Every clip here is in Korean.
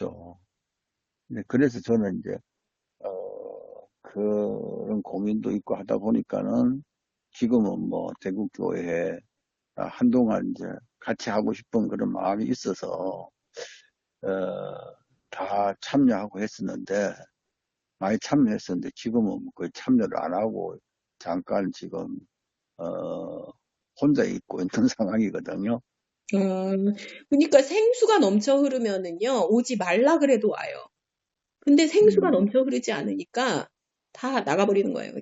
그렇죠. 네, 그래서 저는 이제, 그런 고민도 있고 하다 보니까는 지금은 뭐 대국교회에 한동안 이제 같이 하고 싶은 그런 마음이 있어서, 다 참여하고 했었는데, 많이 참여했었는데 지금은 거의 참여를 안 하고 잠깐 지금, 어, 혼자 있고 있는 상황이거든요. 그러니까 생수가 넘쳐 흐르면은요, 오지 말라 그래도 와요. 근데 생수가 음, 넘쳐 흐르지 않으니까 다 나가버리는 거예요.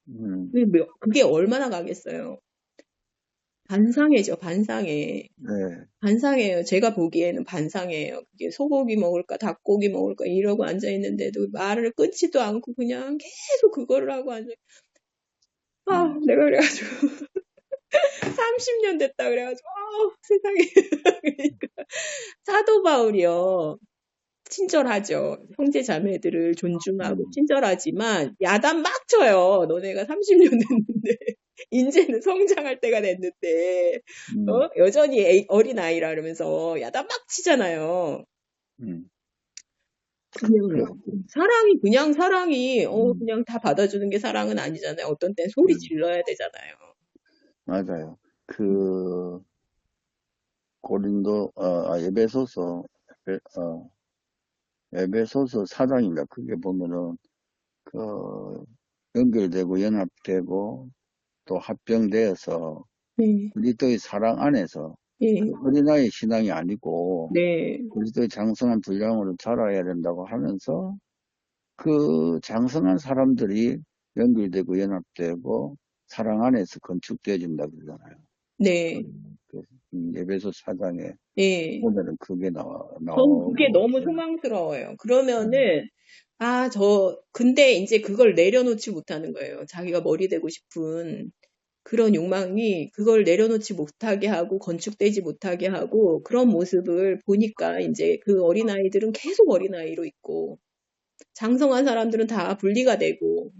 음, 그게 얼마나 가겠어요. 반상회죠, 반상회. 네, 반상회예요. 제가 보기에는 반상회예요. 그게 소고기 먹을까, 닭고기 먹을까 이러고 앉아 있는데도 말을 끊지도 않고 그냥 계속 그거를 하고 앉아. 음, 내가 그래가지고 30년 됐다 그래가지고 세상에. 그러니까 사도 바울이요. 친절하죠. 형제 자매들을 존중하고 음, 친절하지만 야단 막 쳐요. 너네가 30년 됐는데 이제는 성장할 때가 됐는데 음, 여전히 어린아이라 그러면서 야단 막 치잖아요. 음, 그냥 그, 사랑이 그냥 사랑이 음, 그냥 다 받아주는 게 사랑은 아니잖아요. 어떤 땐 소리 음, 질러야 되잖아요. 맞아요. 그, 고린도, 에베소서, 에베, 어, 에베소서 4장인가, 그게 보면은, 그, 연결되고 연합되고 또 합병되어서 네, 그리스도의 사랑 안에서 그 네, 어린아이 신앙이 아니고 네, 그리스도의 장성한 분량으로 자라야 된다고 하면서 그 장성한 사람들이 연결되고 연합되고 사랑 안에서 건축되어진다 그러잖아요. 그, 네, 그 에베소 4장에 네. 보면은 그게 전 그게 나오고, 너무 네. 소망스러워요. 음, 그러면은, 근데 이제 그걸 내려놓지 못하는 거예요. 자기가 머리 되고 싶은 그런 욕망이 그걸 내려놓지 못하게 하고 건축되지 못하게 하고 그런 모습을 보니까 이제 그 어린아이들은 계속 어린아이로 있고 장성한 사람들은 다 분리가 되고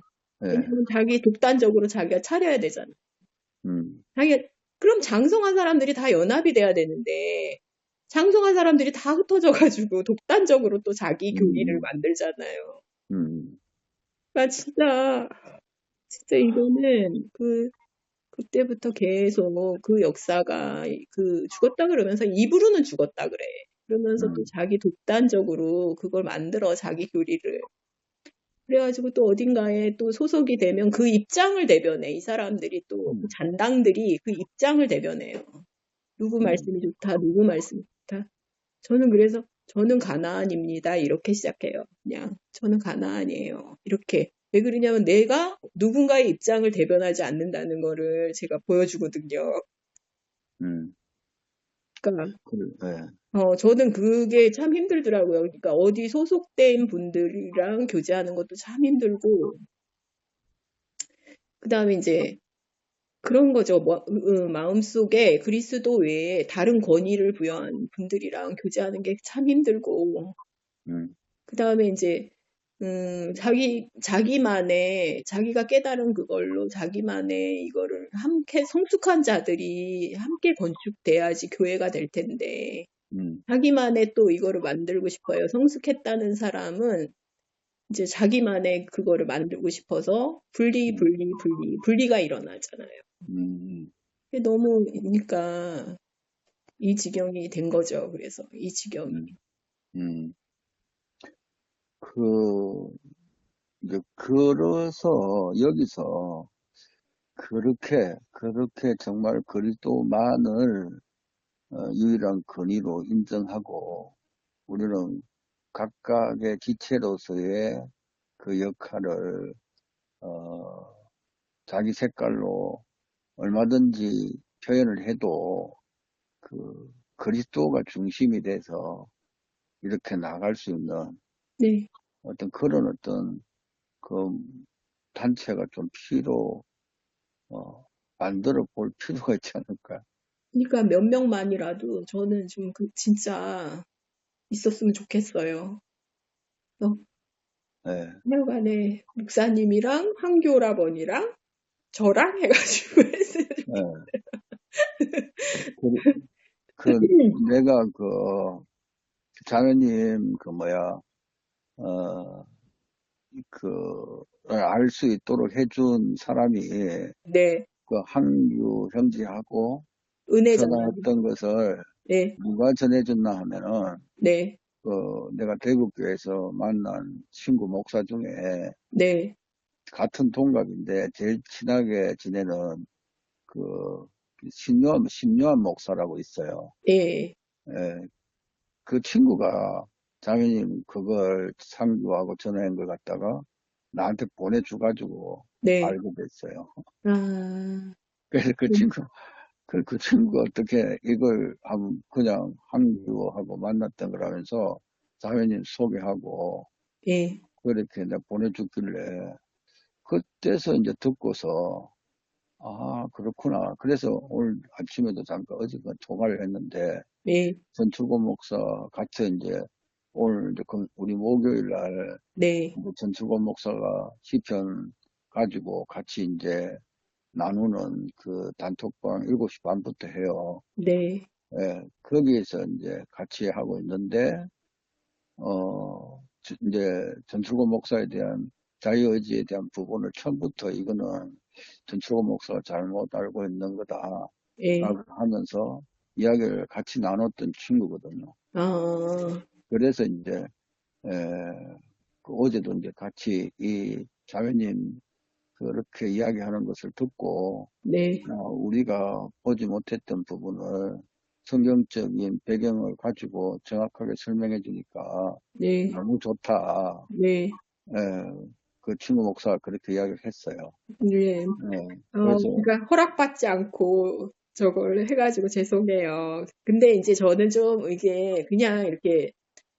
네. 왜냐면 자기 독단적으로 자기가 차려야 되잖아. 음, 그럼 장성한 사람들이 다 연합이 돼야 되는데 장성한 사람들이 다 흩어져 가지고 독단적으로 또 자기 교리를 음, 만들잖아요. 음, 나 진짜 이거는 그때부터 계속 그 역사가 죽었다 그러면서 입으로는 죽었다 그래. 그러면서 또 음, 자기 독단적으로 그걸 만들어 자기 교리를. 그래가지고 또 어딘가에 또 소속이 되면 그 입장을 대변해. 이 사람들이 또 그 음, 잔당들이 그 입장을 대변해요. 누구 음, 말씀이 좋다, 누구 말씀이 좋다. 저는 그래서 저는 가나안입니다. 이렇게 시작해요. 그냥 저는 가나안이에요. 이렇게. 왜 그러냐면 내가 누군가의 입장을 대변하지 않는다는 거를 제가 보여주거든요. 음. 그러니까 네. 저는 그게 참 힘들더라고요. 그러니까 어디 소속된 분들이랑 교제하는 것도 참 힘들고 그다음에 이제 그런 거죠. 마음속에 그리스도 외에 다른 권위를 부여한 분들이랑 교제하는 게 참 힘들고 음, 그다음에 이제 자기가 깨달은 그걸로 자기만의 이거를 함께 성숙한 자들이 함께 건축돼야지 교회가 될 텐데 음, 자기만의 또 이거를 만들고 싶어요. 성숙했다는 사람은 이제 자기만의 그거를 만들고 싶어서 음, 분리가 일어나잖아요. 음, 그게 너무 그러니까 이 지경이 된 거죠. 그래서 이 지경이. 음, 음. 그, 이제, 그래서, 여기서, 그렇게 정말 그리스도만을, 유일한 근위로 인정하고, 우리는 각각의 지체로서의 그 역할을, 어, 자기 색깔로 얼마든지 표현을 해도, 그리스도가 중심이 돼서 이렇게 나갈 수 있는 네. 어떤 그런 어떤 그 단체가 좀 어, 만들어 볼 필요가 있지 않을까. 그러니까 몇 명만이라도 저는 좀 진짜 있었으면 좋겠어요. 어, 예, 하여간에 목사님이랑 황교라버니랑 저랑 해가지고 했어요. 예. 그, 그, 내가 자매님, 그 뭐야, 어, 알 수 있도록 해준 사람이 네, 그 한유 형제하고 은혜 전하기. 전화했던 것을 네, 누가 전해줬나 하면은, 네, 내가 대구교회에서 만난 친구 목사 중에 네, 같은 동갑인데 제일 친하게 지내는 그 신요한 목사라고 있어요. 예, 예, 그 친구가 자매님 그걸 상주하고 전화한 걸 갖다가 나한테 보내줘가지고 네. 알게 됐어요. 아, 그래서 그 친구가 어떻게 이걸 한번 그냥 항주하고 만났던 거라면서 자매님 소개하고 예, 그렇게 내가 보내줬길래 그때서 이제 듣고서 아, 그렇구나. 그래서 오늘 아침에도 잠깐 어제가 통화를 했는데 예, 전출고 목사 같이 이제 오늘 이제 우리 목요일 날 네, 이제 전출고 목사가 시편 가지고 같이 이제 나누는 그 단톡방 7시 반부터 해요. 네, 예, 거기에서 이제 같이 하고 있는데 이제 전출고 목사에 대한 자유의지에 대한 부분을 처음부터 이거는 전출고 목사가 잘못 알고 있는 거다라고 예, 하면서 이야기를 같이 나눴던 친구거든요. 아, 그래서 이제 에, 어제도 이제 같이 이 자매님 그렇게 이야기하는 것을 듣고 네, 우리가 보지 못했던 부분을 성경적인 배경을 가지고 정확하게 설명해 주니까 네, 너무 좋다. 네, 예, 그 친구 목사가 그렇게 이야기를 했어요. 네. 그래서, 우리가 허락받지 않고 저걸 해가지고 죄송해요. 근데 이제 저는 좀 이게 그냥 이렇게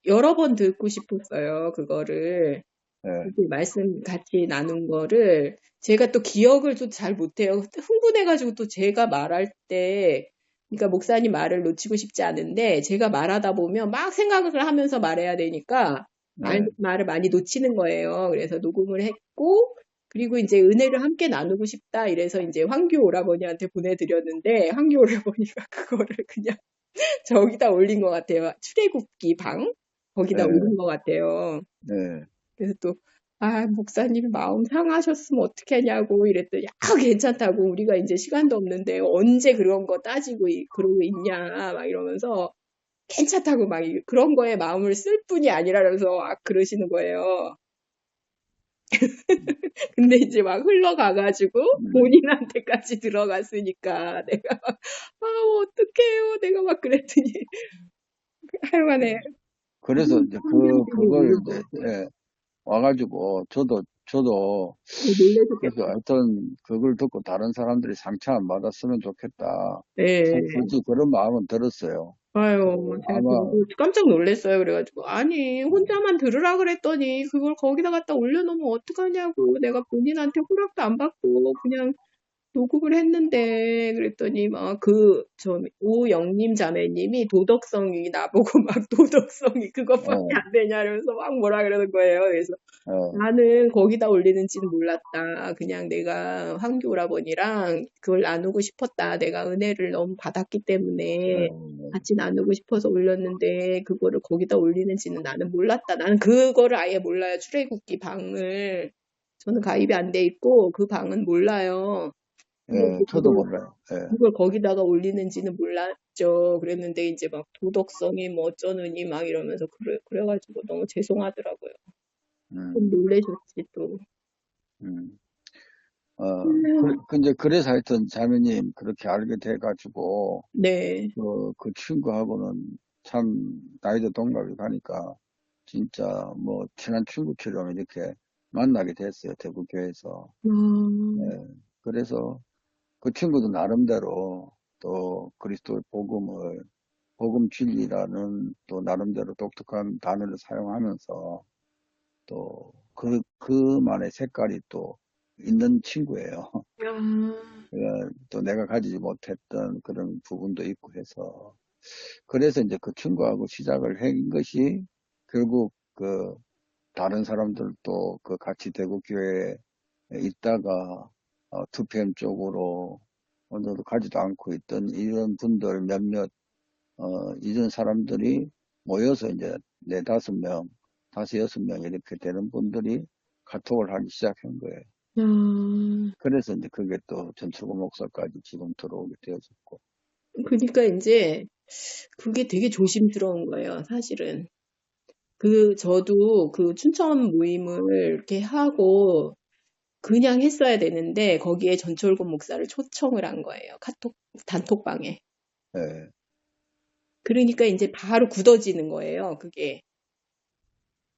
여러 번 듣고 싶었어요. 그거를. 예, 이렇게 말씀 같이 나눈 거를 제가 또 기억을 좀 잘 못해요. 흥분해가지고 또 제가 말할 때, 그러니까 목사님 말을 놓치고 싶지 않은데 제가 말하다 보면 막 생각을 하면서 말해야 되니까 예, 말을 많이 놓치는 거예요. 그래서 녹음을 했고, 그리고 이제 은혜를 함께 나누고 싶다 이래서 이제 황교 오라버니한테 보내드렸는데 황교 오라버니가 그거를 그냥 저기다 올린 것 같아요. 출애굽기 방 거기다 예, 올린 것 같아요. 예, 그래서 또, 목사님 마음 상하셨으면 어떻게 하냐고 이랬더니, 괜찮다고. 우리가 이제 시간도 없는데 언제 그런 거 따지고 그러고 있냐. 막 이러면서 괜찮다고 막 그런 거에 마음을 쓸 뿐이 아니라면서 막 그러시는 거예요. 근데 이제 막 흘러가가지고 음, 본인한테까지 들어갔으니까 내가 막, 어떡해요. 내가 막 그랬더니 예. 하여간에 그래서 이제 성령님이 그걸 이제, 오셔서 예, 와가지고, 저도, 그래서 놀라셨겠다. 하여튼, 그걸 듣고 다른 사람들이 상처 안 받았으면 좋겠다. 네. 솔직히 그런 마음은 들었어요. 제가 아마, 그거 깜짝 놀랐어요. 그래가지고, 아니, 혼자만 들으라 그랬더니, 그걸 거기다 갖다 올려놓으면 어떡하냐고. 내가 본인한테 허락도 안 받고, 그냥 녹음을 했는데, 그랬더니, 오영님 자매님이 도덕성이 나보고 막 도덕성이 그것밖에 예, 안 되냐, 이러면서 막 뭐라 그러는 거예요. 그래서 예, 나는 거기다 올리는지는 몰랐다. 그냥 내가 황교 오라버니랑 그걸 나누고 싶었다. 내가 은혜를 너무 받았기 때문에 예, 같이 나누고 싶어서 올렸는데 그거를 거기다 올리는지는 나는 몰랐다. 나는 그거를 아예 몰라요. 출애굽기 방을. 저는 가입이 안 돼 있고 그 방은 몰라요. 근데 예, 이제 저도 몰라요. 예, 그걸 거기다가 올리는지는 몰랐죠. 그랬는데 이제 막 도덕성이 뭐 어쩌느니 막 이러면서 그래가지고 너무 죄송하더라고요. 좀 음, 놀라셨지 또. 음. 음. 근데 그래서 하여튼 자매님 그렇게 알게 돼가지고, 네. 그 친구하고는 참 나이도 동갑이 가니까 진짜 뭐 친한 친구처럼 이렇게 만나게 됐어요. 대구교회에서. 음, 예. 그래서 그 친구도 나름대로 또 그리스도의 복음 진리라는 또 나름대로 독특한 단어를 사용하면서 또 그만의 색깔이 또 있는 친구예요. 아, 또 내가 가지지 못했던 그런 부분도 있고 해서 그래서 이제 그 친구하고 시작을 한 것이 결국 다른 사람들도 같이 대구교회에 있다가 2PM 쪽으로 어느도 가지도 않고 있던 이런 분들 몇몇 이런 사람들이 모여서 이제 네 다섯 명, 다섯 여섯 명 이렇게 되는 분들이 카톡을 하기 시작한 거예요. 아, 그래서 이제 그게 또 전철구 목사까지 지금 들어오게 되어졌고. 그러니까 이제 그게 되게 조심스러운 거예요, 사실은. 저도 그 춘천 모임을 이렇게 하고 그냥 했어야 되는데 거기에 전철권 목사를 초청을 한 거예요. 단톡방에. 예, 그러니까 이제 바로 굳어지는 거예요, 그게.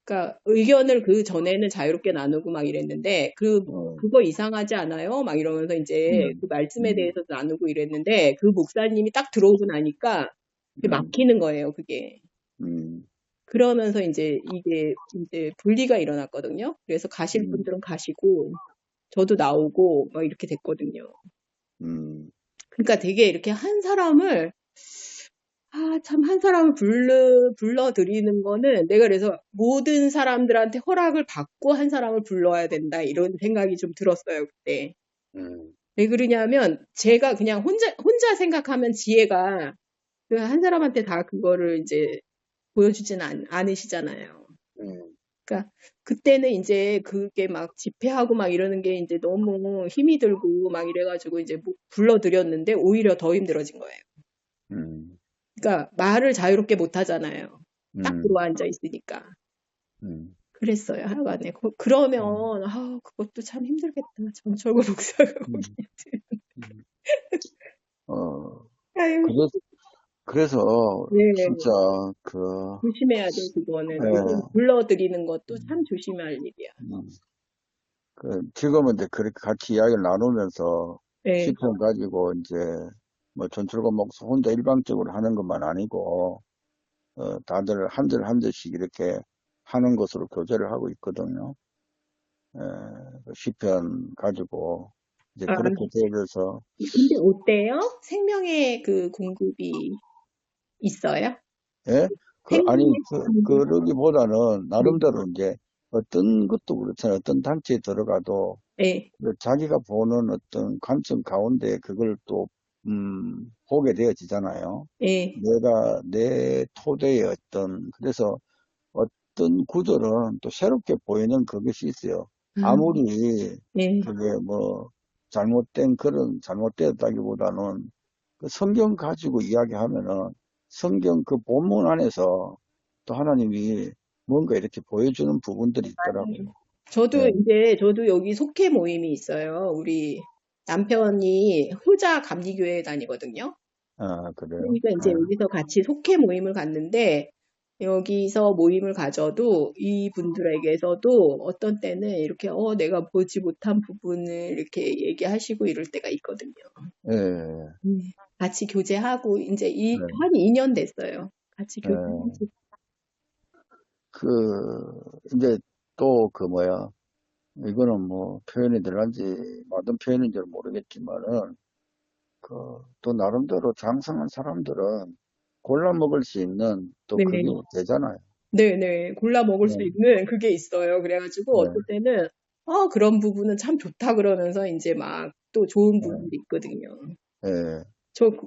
그러니까 의견을 그 전에는 자유롭게 나누고 막 이랬는데 어, 그거 이상하지 않아요? 막 이러면서 이제 음, 그 말씀에 음, 대해서 나누고 이랬는데 그 목사님이 딱 들어오고 나니까 그게 음, 막히는 거예요, 그게. 음, 그러면서 이제 이게 이제 분리가 일어났거든요. 그래서 가실 음, 분들은 가시고 저도 나오고 막 이렇게 됐거든요. 음, 그러니까 되게 이렇게 한 사람을 참 한 사람을 불러들이는 거는 내가 그래서 모든 사람들한테 허락을 받고 한 사람을 불러야 된다 이런 생각이 좀 들었어요, 그때. 음, 왜 그러냐면 제가 그냥 혼자 생각하면 지혜가 그 한 사람한테 다 그거를 이제 보여주진 않으시잖아요. 음, 그러니까 그때는 이제 그게 막 집회하고 막 이러는 게 이제 너무 힘이 들고 막 이래가지고 이제 불러들였는데 오히려 더 힘들어진 거예요. 음, 그러니까 말을 자유롭게 못 하잖아요. 딱 음, 들어와 앉아 있으니까. 음, 그랬어요, 하여간에. 그러면, 음, 그것도 참 힘들겠다. 전철구 목사가 음, 거기. 음. 어, 아유, 그래서, 그래서 네. 진짜 그, 조심해야 돼, 그거는. 그거 예, 불러들이는 것도 참 음, 조심할 일이야. 음. 지금은 이제 그렇게 같이 이야기를 나누면서 네, 시편 가지고 이제 뭐 전출과 목사 혼자 일방적으로 하는 것만 아니고 다들 한 절 한 절씩 이렇게 하는 것으로 교제를 하고 있거든요. 에, 그 시편 가지고 이제 아, 그렇게 되어서 근데 어때요? 생명의 그 공급이 있어요? 예? 아니 생명의 공급. 그러기보다는 네, 나름대로 이제 어떤 것도 그렇잖아요. 어떤 단체에 들어가도 네, 자기가 보는 어떤 관점 가운데 그걸 또, 보게 되어지잖아요. 네. 내 토대의 그래서 어떤 구절은 또 새롭게 보이는 그것이 있어요. 아, 아무리 네. 그게 뭐 잘못되었다기보다는 그 성경 가지고 이야기하면은 성경 그 본문 안에서 또 하나님이 뭔가 이렇게 보여주는 부분들이 있더라고요. 예. 저도 여기 속회 모임이 있어요. 우리 남편이 효자 감리교회 다니거든요. 아, 그래요? 그러니까 이제 여기서 같이 속회 모임을 갔는데, 여기서 모임을 가져도 이분들에게서도 어떤 때는 이렇게, 내가 보지 못한 부분을 이렇게 얘기하시고 이럴 때가 있거든요. 예. 예. 같이 교제하고, 이제 네. 한 2년 됐어요. 같이 예. 교제하고. 그, 이제 또 그 뭐야, 이거는 뭐 표현이 들어간지, 맞은 표현인지는 모르겠지만은, 또 나름대로 장성한 사람들은 골라 먹을 수 있는 또 네. 그게 되잖아요. 네네. 골라 먹을 수 네, 있는 그게 있어요. 그래가지고 네, 어떨 때는, 그런 부분은 참 좋다 그러면서 이제 막 또 좋은 네, 부분도 있거든요. 네,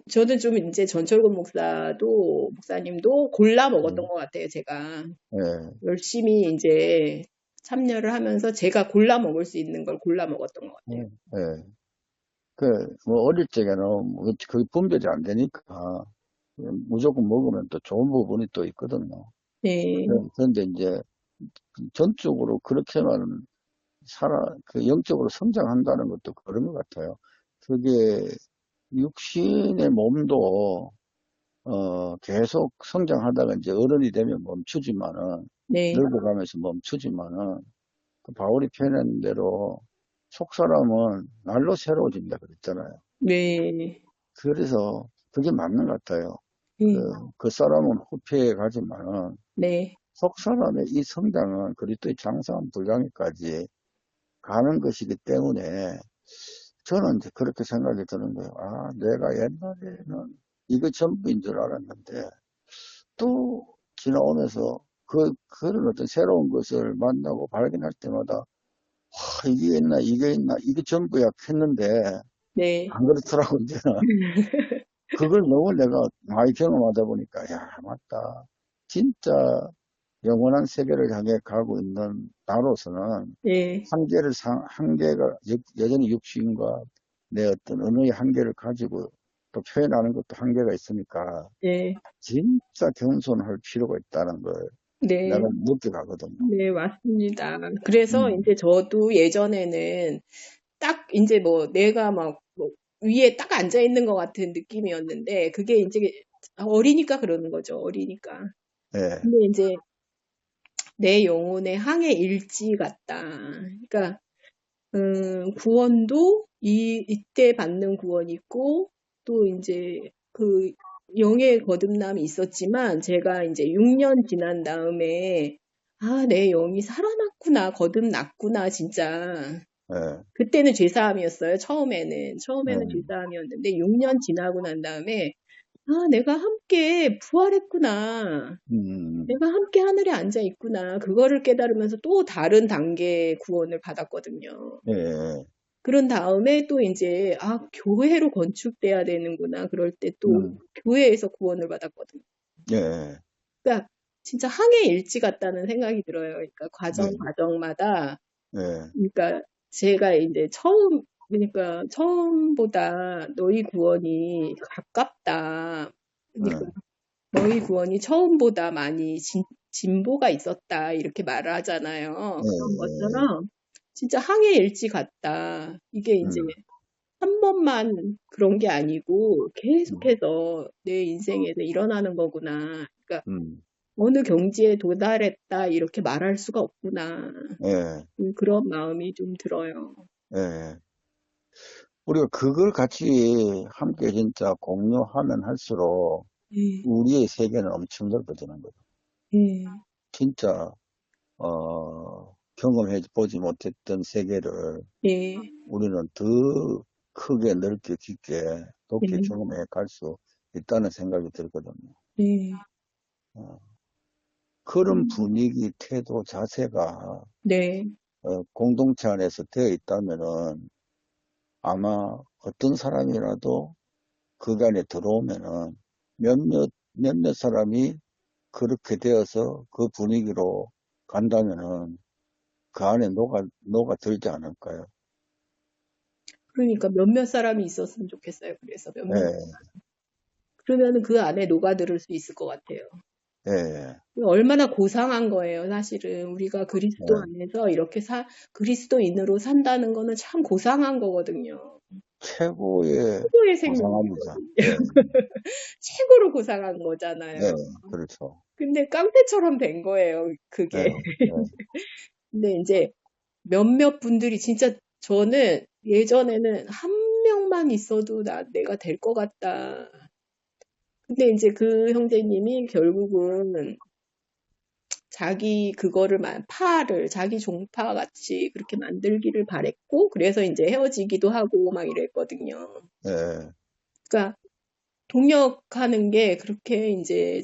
저는 좀 이제 전철권 목사님도 골라 먹었던 네, 것 같아요, 제가. 네, 열심히 이제 참여를 하면서 제가 골라 먹을 수 있는 걸 골라 먹었던 것 같아요. 네. 네. 뭐 어릴 적에는 뭐 그게 분별이 안 되니까 무조건 먹으면 또 좋은 부분이 또 있거든요. 네, 그런데 이제 전적으로 그렇게만 영적으로 성장한다는 것도 그런 것 같아요. 그게 육신의 몸도, 계속 성장하다가 이제 어른이 되면 멈추지만은, 네, 늙어가면서 멈추지만은, 그 바울이 표현한 대로 속 사람은 날로 새로워진다 그랬잖아요. 네, 그래서 그게 맞는 것 같아요. 네, 그 사람은 후패에 가지만은, 네, 속 사람의 이 성장은 그리스도의 장성한 분량에까지 가는 것이기 때문에, 저는 이제 그렇게 생각이 드는 거예요. 아, 내가 옛날에는 이거 전부인 줄 알았는데, 또 지나오면서 그런 어떤 새로운 것을 만나고 발견할 때마다, 이게 있나, 이게 전부야 했는데, 네. 안 그렇더라고, 이제는. 그걸 너무 내가 많이 경험하다 보니까, 야, 맞다. 진짜 영원한 세계를 향해 가고 있는 나로서는 예, 한계가 여전히 육신과 내 어떤 언어의 한계를 가지고 또 표현하는 것도 한계가 있으니까 예, 진짜 겸손할 필요가 있다는 걸 네, 내가 느껴가거든요. 네, 맞습니다. 그래서 음, 이제 저도 예전에는 딱 이제 뭐 내가 막 뭐 위에 딱 앉아 있는 것 같은 느낌이었는데 그게 이제 어리니까 그러는 거죠. 어리니까. 예, 근데 이제 내 영혼의 항해 일지 같다. 그러니까 구원도 이때 받는 구원이 있고 또 이제 그 영의 거듭남이 있었지만 제가 이제 6년 지난 다음에 아, 내 영이 살아났구나, 거듭났구나, 진짜. 예, 그때는 죄사함이었어요, 처음에는. 처음에는 예, 죄사함이었는데 6년 지나고 난 다음에 아, 내가 함께 부활했구나. 음, 내가 함께 하늘에 앉아 있구나. 그거를 깨달으면서 또 다른 단계의 구원을 받았거든요. 예, 그런 다음에 또 이제, 아, 교회로 건축돼야 되는구나. 그럴 때 또 음, 교회에서 구원을 받았거든요. 예, 그러니까 진짜 항해 일지 같다는 생각이 들어요. 그러니까 예, 과정마다, 예, 그러니까 제가 이제 그러니까 처음보다 너희 구원이 가깝다. 그러니까 예, 너희 구원이 처음보다 많이 진보가 있었다. 이렇게 말을 하잖아요. 그런 예, 것처럼 진짜 항해 일지 같다. 이게 이제 음, 한 번만 그런 게 아니고 음, 계속해서 내 인생에서 일어나는 거구나. 그러니까 음, 어느 경지에 도달했다. 이렇게 말할 수가 없구나. 예, 그런 마음이 좀 들어요. 예. 우리가 그걸 같이 함께 진짜 공유하면 할수록 예, 우리의 세계는 엄청 넓어지는 거죠. 예, 진짜, 경험해 보지 못했던 세계를 예, 우리는 더 크게 넓게 깊게 높게 예, 경험해 갈 수 있다는 생각이 들거든요. 예. 어, 그런 음, 분위기, 태도, 자세가 네, 공동체 안에서 되어 있다면은 아마 어떤 사람이라도 그 안에 들어오면은 몇몇 사람이 그렇게 되어서 그 분위기로 간다면은 그 안에 녹아들지 않을까요? 그러니까 몇몇 사람이 있었으면 좋겠어요. 그래서 몇몇 예, 그러면은 그 안에 녹아들을 수 있을 것 같아요. 예, 얼마나 고상한 거예요, 사실은. 우리가 그리스도 예. 안에서 이렇게 그리스도인으로 산다는 거는 참 고상한 거거든요. 최고의 최고의 고상합니다. 생명이거든요. 예, 최고로 고상한 예, 거잖아요. 그렇죠. 근데 깡패처럼 된 거예요, 예, 그게. 예, 근데 이제 몇몇 분들이 진짜 저는 예전에는 한 명만 있어도 내가 될 것 같다. 근데 이제 그 형제님이 결국은 자기 그거를 파를 자기 종파 같이 그렇게 만들기를 바랬고 그래서 이제 헤어지기도 하고 막 이랬거든요. 예, 그러니까 동역하는 게 그렇게 이제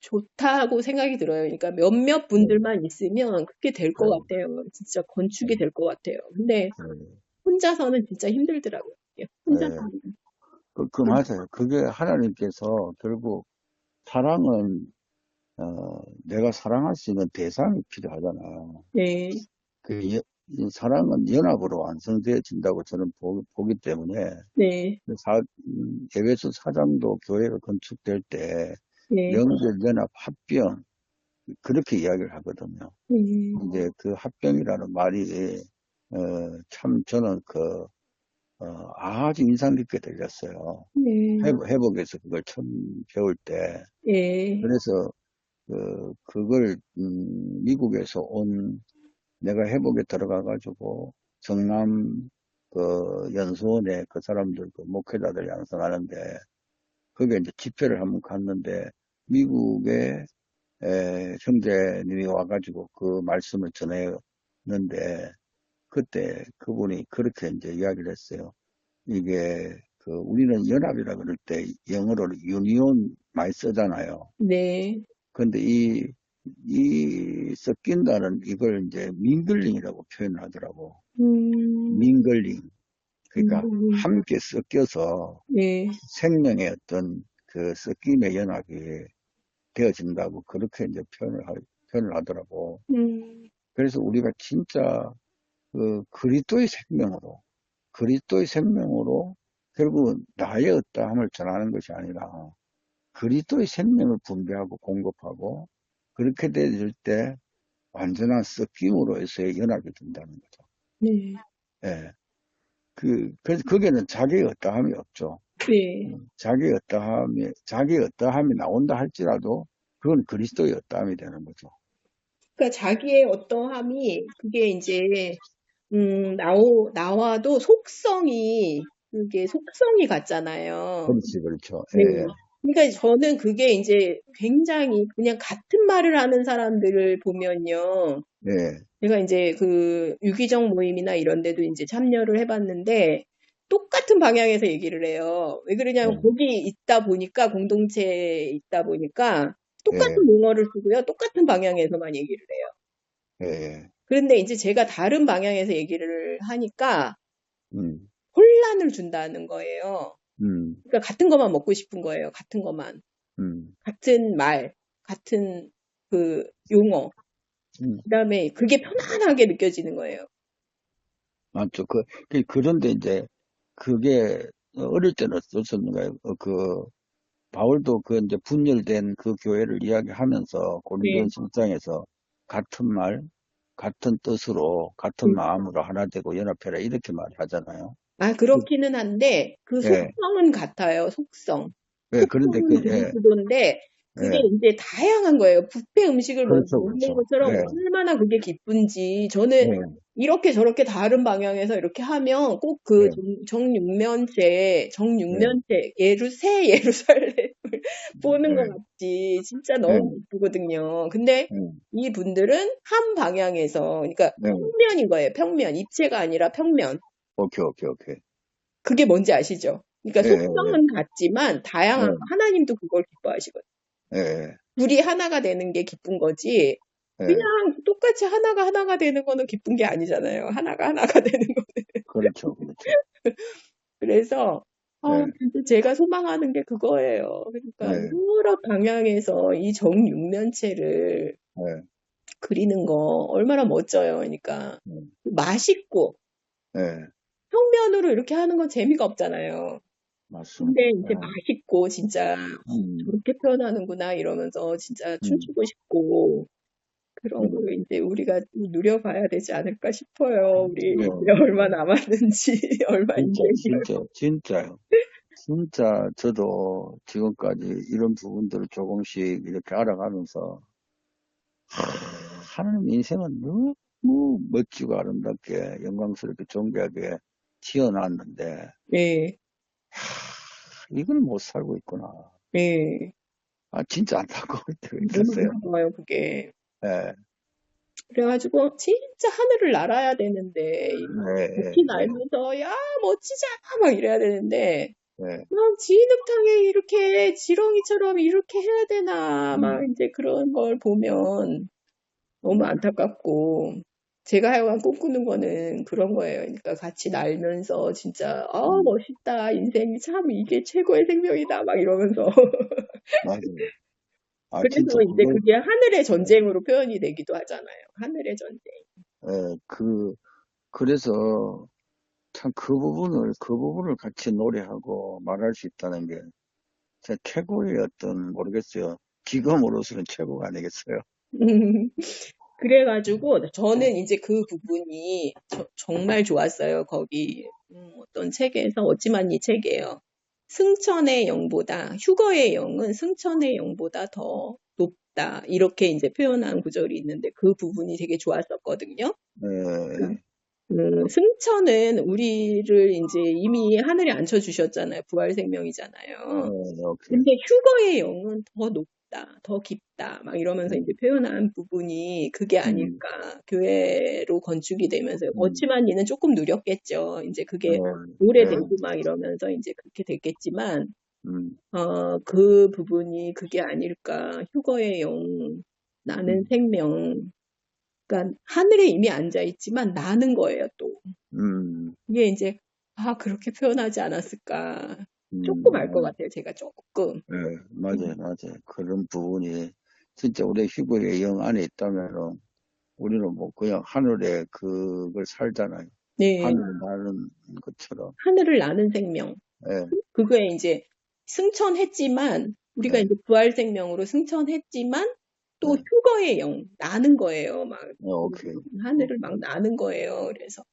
좋다고 생각이 들어요. 그러니까 몇몇 예, 분들만 있으면 그게 될 것 예, 같아요. 진짜 예, 건축이 될 것 같아요. 근데 예, 혼자서는 진짜 힘들더라고요. 예, 예. 혼자서는. 그 맞아요. 그게 하나님께서 결국 사랑은, 내가 사랑할 수 있는 대상이 필요하잖아. 네, 이 사랑은 연합으로 완성되어진다고 저는 보기 때문에, 네, 에베소 사장도 교회가 건축될 때, 네, 영적 연합 합병, 그렇게 이야기를 하거든요. 이제 그 합병이라는 말이, 참 저는 아주 인상 깊게 들렸어요. 네, 회복에서 그걸 처음 배울 때. 네, 그래서, 그걸, 미국에서 내가 회복에 들어가가지고, 정남, 연수원에 그 사람들, 그 목회자들 양성하는데, 거기에 이제 집회를 한번 갔는데, 미국의 형제님이 와가지고 그 말씀을 전했는데, 그때 그분이 그렇게 이제 이야기를 했어요. 이게 우리는 연합이라 그럴 때 영어로 유니온 많이 쓰잖아요. 네, 근데 이 섞인다는 이걸 이제 밍글링이라고 표현을 하더라고. 음, 밍글링. 그러니까 음, 함께 섞여서 네, 생명의 어떤 그 섞임의 연합이 되어진다고 그렇게 이제 표현을 하더라고. 음, 그래서 우리가 진짜 그 그리스도의 생명으로 결국은 나의 어떠함을 전하는 것이 아니라 그리스도의 생명을 분배하고 공급하고 그렇게 되질 때 완전한 섞임으로서의 연합이 된다는 거죠. 네, 예. 그래서 거기에는 자기의 어떠함이 없죠. 네. 자기의 어떠함이 나온다 할지라도 그건 그리스도의 어떠함이 되는 거죠. 그러니까 자기의 어떠함이 그게 이제 나와도 그게 속성이 같잖아요. 그렇지, 그렇죠. 네. 예, 그러니까 저는 그게 이제 굉장히 그냥 같은 말을 하는 사람들을 보면요. 예, 제가 이제 그 유기적 모임이나 이런 데도 이제 참여를 해봤는데 똑같은 방향에서 얘기를 해요. 왜 그러냐면 예, 거기 있다 보니까 공동체에 있다 보니까 똑같은 예, 용어를 쓰고요. 똑같은 방향에서만 얘기를 해요. 예, 예. 그런데 이제 제가 다른 방향에서 얘기를 하니까 음, 혼란을 준다는 거예요. 음, 그러니까 같은 것만 먹고 싶은 거예요. 같은 것만. 음, 같은 말, 같은 그 용어. 음. 그다음에 그게 편안하게 느껴지는 거예요. 맞죠. 그런데 이제 그게 어릴 때는 어떻었는가요? 바울도 그 이제 분열된 그 교회를 이야기하면서 네. 고린도전서장에서 같은 말, 같은 뜻으로, 같은 음. 마음으로 하나 되고 연합해라 이렇게 말하잖아요. 아, 그- 그렇기는 한데 그 예, 속성은 같아요. 속성. 예, 그런데 속성은 그리스도인데 그게 예, 이제 다양한 거예요. 뷔페 음식을 그렇죠, 먹는 그렇죠. 것처럼 예, 얼마나 그게 기쁜지 저는 예, 이렇게 저렇게 다른 방향에서 이렇게 하면 꼭 예, 그 예, 정육면체 새 예루살렘을 보는 것 예, 같지. 진짜 예, 너무 기쁘거든요. 근데 예, 이 분들은 한 방향에서 그러니까 예. 평면인 거예요. 평면. 입체가 아니라 평면. 오케이, 오케이, 오케이. 그게 뭔지 아시죠? 그러니까 예, 예, 속성은 같지만 다양한 거. 하나님도 그걸 기뻐하시거든요. 예, 예, 둘이 하나가 되는 게 기쁜 거지. 예. 그냥 똑같이 하나가 되는 거는 기쁜 게 아니잖아요. 하나가 되는 거. 그렇죠, 그렇죠. 그래서 예, 진짜 제가 소망하는 게 그거예요. 그러니까 예, 여러 방향에서 이 정육면체를 예, 그리는 거 얼마나 멋져요. 그러니까 예, 맛있고 예, 평면으로 이렇게 하는 건 재미가 없잖아요. 맞습니다. 근데 이제 예, 맛있고 진짜 음, 저렇게 표현하는구나 이러면서 진짜 음, 춤추고 싶고 그런 음, 거를 이제 우리가 누려봐야 되지 않을까 싶어요. 우리 예, 이제 얼마 예. 남았는지 얼마 진짜, 인생이 진짜요. 진짜 저도 지금까지 이런 부분들을 조금씩 이렇게 알아가면서, 하나님 인생은 너무 멋지고 아름답게, 영광스럽게, 존귀하게 지어놨는데, 네, 이걸 못 살고 있구나. 네. 진짜 안타까울 때가 너무 있었어요. 안타까워요, 그게. 예, 그래가지고 진짜 하늘을 날아야 되는데 예, 높이 예, 날면서 야 멋지잖아 막 이래야 되는데 예, 막 진흙탕에 이렇게 지렁이처럼 이렇게 해야 되나 막 음, 이제 그런 걸 보면 너무 음, 안타깝고 제가 하여간 꿈꾸는 거는 그런 거예요. 그러니까 같이 날면서 진짜 음, 멋있다 인생이 참 이게 최고의 생명이다 막 이러면서 맞아요. 그래서 진짜 이제 그걸, 그게 하늘의 예, 전쟁으로 표현이 되기도 하잖아요. 하늘의 전쟁. 예, 그래서 참 그 부분을 같이 노래하고 말할 수 있다는 게 제 최고의 모르겠어요. 지금으로서는 최고가 아니겠어요. 그래가지고 저는 이제 그 부분이 정말 좋았어요. 거기 어떤 책에서 어찌만 이 책이에요. 승천의 영보다 휴거의 영은 승천의 영보다 더 높다. 이렇게 이제 표현한 구절이 있는데 그 부분이 되게 좋았었거든요. 예, 그러니까 승천은 우리를 이제 이미 하늘에 앉혀주셨잖아요. 부활 생명이잖아요. 오케이. 근데 휴거의 영은 더 높다, 더 깊다, 막 이러면서 이제 음, 표현한 부분이 그게 음, 아닐까. 교회로 건축이 되면서. 음, 그렇지만 이는 조금 누렸겠죠. 이제 그게 예, 오래되고 예, 막 이러면서 이제 그렇게 됐겠지만, 음, 그 부분이 그게 아닐까. 휴거의 영, 나는 음, 생명. 그러니까 하늘에 이미 앉아 있지만 나는 거예요, 또. 음, 이게 이제, 그렇게 표현하지 않았을까. 조금 알 것 음, 같아요. 제가 조금. 예, 맞아요, 음, 맞아요. 그런 부분이 진짜 우리 희구의 영 안에 있다면은 우리는 뭐 그냥 하늘에 그걸 살잖아요. 네, 하늘을 나는 것처럼. 하늘을 나는 생명. 예, 그거에 이제 승천했지만, 우리가 예, 이제 부활 생명으로 승천했지만, 또 예. 휴거의 영, 나는 거예요. 막, 오케이. 하늘을 막 나는 거예요. 그래서,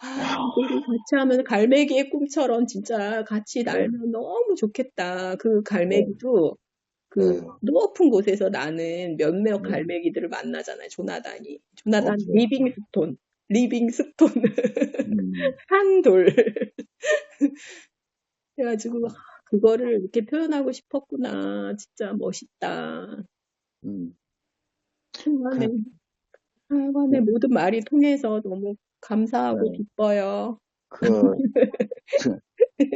이거를 같이 하면 갈매기의 꿈처럼 진짜 같이 예, 날면 너무 좋겠다. 그 예, 갈매기도 그 예, 높은 곳에서 나는 몇몇 예. 갈매기들을 만나잖아요. 조나단이. 조나단 오케이. 리빙스톤. 리빙스톤. 음, 한돌. 그래가지고, 그거를 이렇게 표현하고 싶었구나. 진짜 멋있다. 음. 그, 하여간에, 하여간에 모든 말이 통해서 너무 감사하고 예, 기뻐요. 그,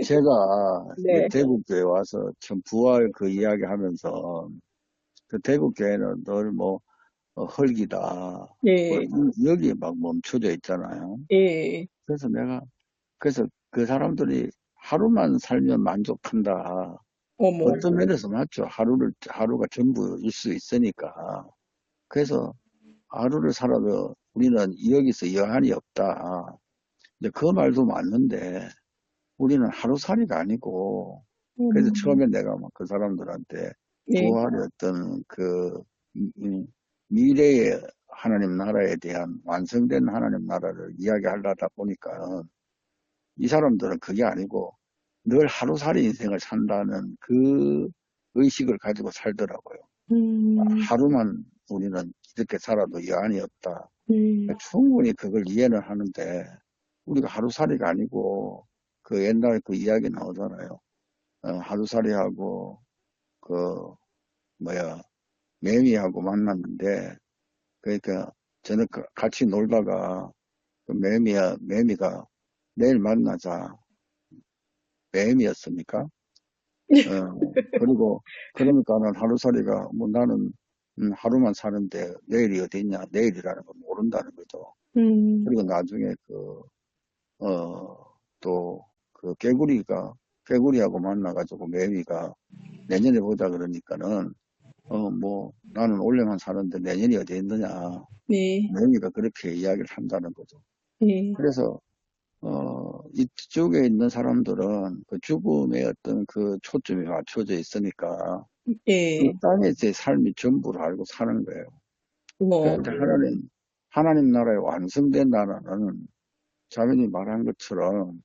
제가 이제 네, 대국교에 와서 참 부활 그 이야기 하면서 그 대국교회는 늘 뭐, 헐기다. 뭐, 네, 여기에 막 멈춰져 있잖아요. 예, 그래서 그래서 그 사람들이 하루만 살면 만족한다. 어머, 어떤 면에서 맞죠. 하루가 전부일 수 있으니까. 그래서 하루를 살아도 우리는 여기서 여한이 없다. 이제 그 말도 맞는데, 우리는 하루살이가 아니고, 그래서 처음에 내가 막 그 사람들한테 네, 부활의 어떤 미래의 하나님 나라에 대한 완성된 하나님 나라를 이야기하려다 보니까 이 사람들은 그게 아니고 늘 하루살이 인생을 산다는 그 의식을 가지고 살더라고요. 음, 하루만 우리는 이렇게 살아도 여한이 없다. 음, 충분히 그걸 이해는 하는데 우리가 하루살이가 아니고 그 옛날 그 이야기 나오잖아요. 하루살이하고 그 뭐야 매미하고 만났는데 그러니까 저는 같이 놀다가 그 매미가 내일 만나자 매미였습니까? 그리고 그러니까는 하루살이가 뭐 나는 하루만 사는데 내일이 어디 있냐 내일이라는 걸 모른다는 거죠. 음, 그리고 나중에 또 그 개구리하고 만나가지고 매미가 내년에 보자 그러니까는 뭐 나는 올해만 사는데 내년이 어디 있느냐 네, 매미가 그렇게 이야기를 한다는 거죠. 네, 그래서 이쪽에 있는 사람들은 그 죽음의 어떤 그 초점이 맞춰져 있으니까 이 네, 땅에 제 삶이 전부를 알고 사는 거예요. 어머, 그런데 하나님 나라의 완성된 나라는 자매님이 말한 것처럼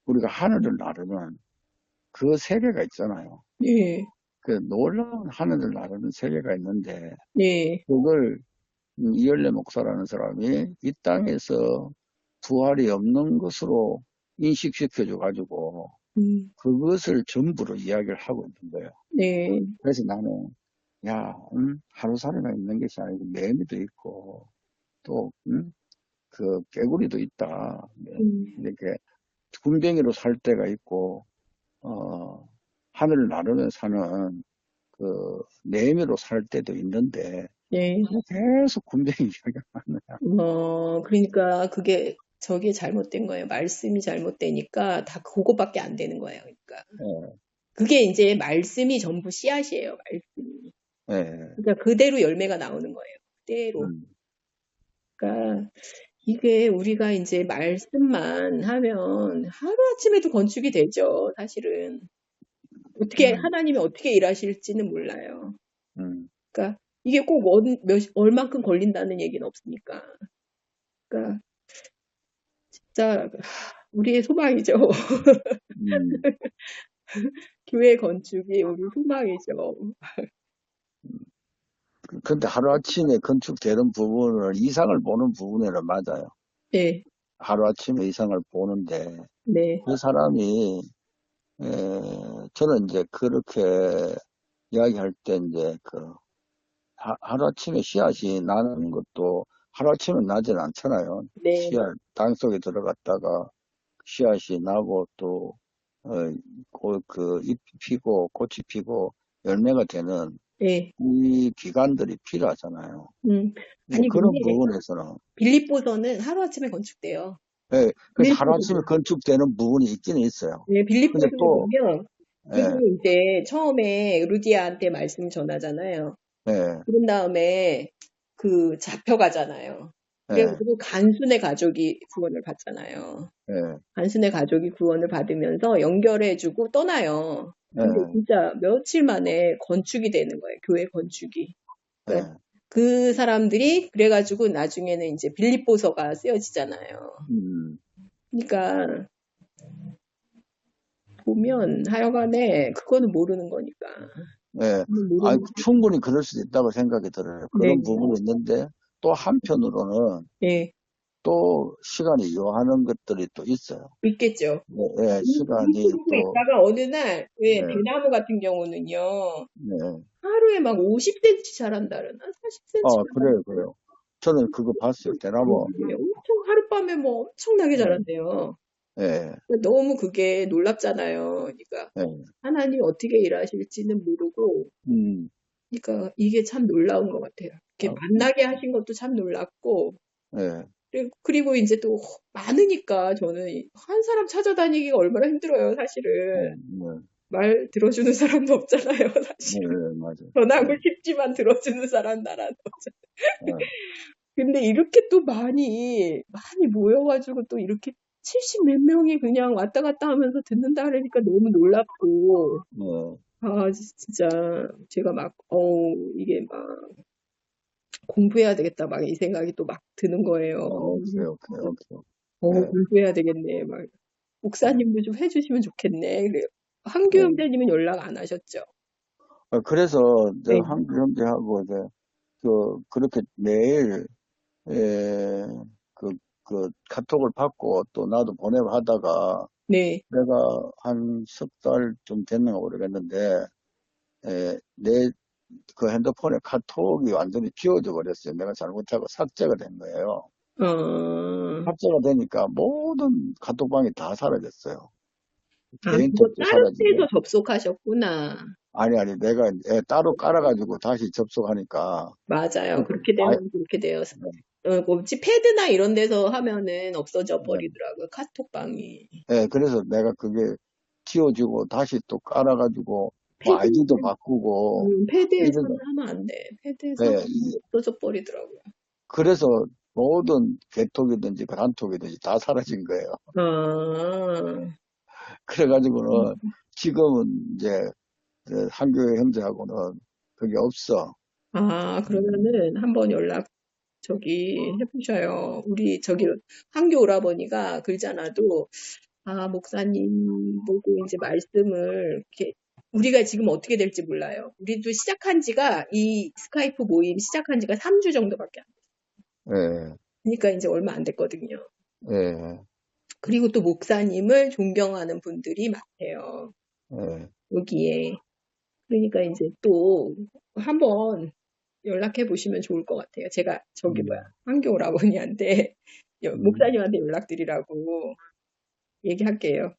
우리가 하늘을 나르는 그 세계가 있잖아요. 네, 그 놀라운 하늘을 나르는 세계가 있는데 네, 그걸 이열래 목사라는 사람이 이 땅에서 부활이 없는 것으로 인식시켜줘 가지고 그것을 전부로 이야기를 하고 있는 거예요. 네, 그래서 나는 야, 하루살이만 있는 것이 아니고 매미도 있고 또 그 개구리도 있다. 네. 음, 이렇게 군뱅이로 살 때가 있고 어, 하늘을 나르며 사는 그 매미로 살 때도 있는데 네. 왜 계속 군뱅이 이야기가 나느냐. 그러니까 그게 저게 잘못된 거예요. 말씀이 잘못되니까 다 그거밖에 안 되는 거예요. 그러니까 예, 그게 이제 말씀이 전부 씨앗이에요. 말씀이. 예, 그러니까 그대로 열매가 나오는 거예요. 그대로. 음, 그러니까 이게 우리가 이제 말씀만 하면 하루아침에도 건축이 되죠. 사실은. 어떻게 음, 하나님이 어떻게 일하실지는 몰라요. 음, 그러니까 이게 꼭 얼만큼 걸린다는 얘기는 없으니까. 그러니까 진짜 우리의 소망이죠. 음. 교회 건축이 우리 소망이죠. 근데 하루아침에 건축되는 부분을 이상을 보는 부분에는 맞아요. 네, 하루아침에 이상을 보는데 네, 그 사람이 에, 저는 이제 그렇게 이야기할 때 이제 하루아침에 씨앗이 나는 것도 하루아침에 나진 않잖아요. 네, 땅 속에 들어갔다가 씨앗이 나고 또 어, 잎이 피고 꽃이 피고 열매가 되는 네. 이 기간들이 필요하잖아요. 음. 이제 아니, 그런 근데 부분에서는 빌립보서는 하루아침에 건축돼요. 예, 그래서 하루아침에 빌립보서도. 건축되는 부분이 있기는 있어요. 네, 근데 빌립보서에 또 보면 예, 그리고 이제 처음에 루디아한테 말씀 전하잖아요. 예, 그런 다음에 그 잡혀가잖아요. 예, 그래가지고 간순의 가족이 구원을 받잖아요. 예, 간순의 가족이 구원을 받으면서 연결해주고 떠나요. 근데 예, 진짜 며칠 만에 건축이 되는 거예요. 교회 건축이. 그러니까 예. 그 사람들이 그래가지고 나중에는 이제 빌립보서가 쓰여지잖아요. 음, 그러니까 보면 하여간에 그거는 모르는 거니까. 예. 아, 모르는 충분히 그럴 수도 있다고 생각이 들어요. 네, 그런 부분이 있는데, 또 한편으로는 네, 또 시간이 요하는 것들이 또 있어요. 있겠죠. 예, 예, 시간이 그러고 또, 있다가 어느 날, 왜, 네, 대나무 같은 경우는요, 네. 하루에 막 50cm 자란다는, 40cm 아, 그래요, 그래요. 저는 그거 봤어요. 대나무. 엄청 하룻밤에 뭐 엄청나게 예, 자란대요. 예, 너무 그게 놀랍잖아요. 그러니까 예. 하나님이 어떻게 일하실지는 모르고, 음, 그러니까 이게 참 놀라운 것 같아요. 이렇게 아, 만나게 하신 것도 참 놀랍고, 예, 그리고 이제 또 많으니까 저는 한 사람 찾아다니기가 얼마나 힘들어요, 사실은. 네, 말 들어주는 사람도 없잖아요, 네, 사실은. 네, 맞아요. 전하고 네, 싶지만 들어주는 사람 나라도 없잖아요. 예. 근데 이렇게 또 많이 모여가지고 또 이렇게 70 몇 명이 그냥 왔다 갔다 하면서 듣는다 그러니까 너무 놀랍고, 네. 아, 진짜 제가 막, 이게 막 공부해야 되겠다 막 이 생각이 또 막 드는 거예요. 오케이, 오케이, 오케이. 예. 공부해야 되겠네. 막 목사님도 좀 해주시면 좋겠네. 그래요. 한규 예. 형제님은 연락 안 하셨죠? 그래서 이제 네, 한국 형제하고 이제 그렇게 매일 예, 그, 그 카톡을 받고 또 나도 보내고 하다가 네. 내가 한 석 달 좀 됐는가 모르겠는데 내 그 핸드폰에 카톡이 완전히 지워져 버렸어요. 내가 잘못하고 삭제가 된 거예요. 어, 삭제가 되니까 모든 카톡방이 다 사라졌어요. 그거 개인톡도 다른 데서 사라지고. 접속하셨구나. 아니, 내가 따로 깔아가지고 다시 접속하니까, 맞아요. 그게, 그렇게 되면 그렇게 돼요. 뭐지, 패드나 이런 데서 하면은 없어져 네. 버리더라고요. 카톡방이. 그래서 내가 그게 지워지고 다시 또 깔아가지고, 뭐 패드, 아이디도 바꾸고, 패드에서는 이러다, 하면 안 돼. 패드에서 예, 하면 없어져 버리더라고요. 그래서 모든 개톡이든지 단톡이든지 다 사라진 거예요. 아, 그래가지고는 지금은 이제 한교회 형제하고는 그게 없어. 그러면은 한번 해보셔요. 우리 한교 오라버니가 글자나도 목사님 보고 이제 말씀을 이렇게 우리가 지금 어떻게 될지 몰라요. 우리도 이 스카이프 모임 시작한 지가 3주 정도밖에 안 돼요. 예, 그러니까 이제 얼마 안 됐거든요. 예, 그리고 또 목사님을 존경하는 분들이 많대요. 예, 여기에. 그러니까 이제 또 한번 연락해 보시면 좋을 것 같아요. 제가 음, 한교 오라버니한테 음, 목사님한테 연락드리라고 얘기할게요.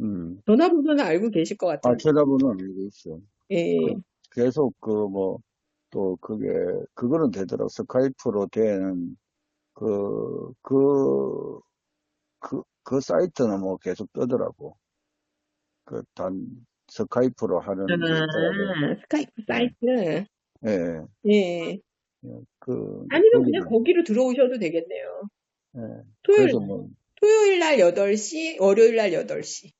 음. 전화번호는 알고 계실 것 같은데. 쳐다보는 알고 있어. 그, 예, 계속 또 그거는 되더라고. 스카이프로 된 그, 그 사이트는 뭐 계속 뜨더라고. 스카이프로 하는 게 있더라고. 스카이프 예, 사이트. 예, 예. 예. 아니면 그냥 거기는, 거기로 들어오셔도 되겠네요. 예. 토요일, 그래서 뭐, 토요일 날 8시, 월요일 날 8시.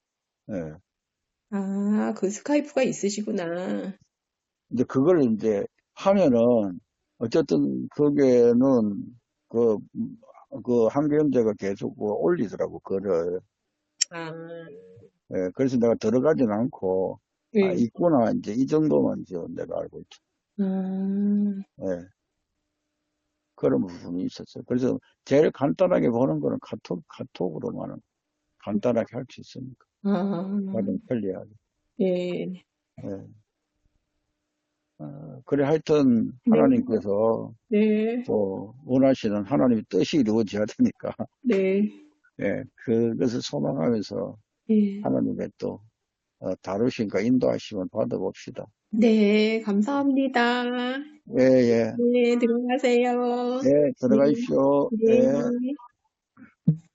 예. 그 스카이프가 있으시구나. 이제 그걸 이제 하면은, 어쨌든 그게는 그, 한경제가 계속 올리더라고, 글을. 아, 그래서 내가 들어가진 않고, 예. 있구나, 이제 이 정도만 이제 내가 알고 있죠. 아, 예, 그런 부분이 있었어요. 그래서 제일 간단하게 보는 거는 카톡으로만 간단하게 할 수 있으니까. 아, 가장 편리하게. 예. 예. 그래, 하여튼, 네, 하나님께서 네, 또 원하시는 하나님의 뜻이 이루어져야 되니까, 네, 예, 그것을 소망하면서 예. 하나님의 또, 다루심과 인도하심을 받아봅시다. 네, 감사합니다. 예, 예, 네, 들어가세요. 예, 네, 들어가십시오. 예. 네.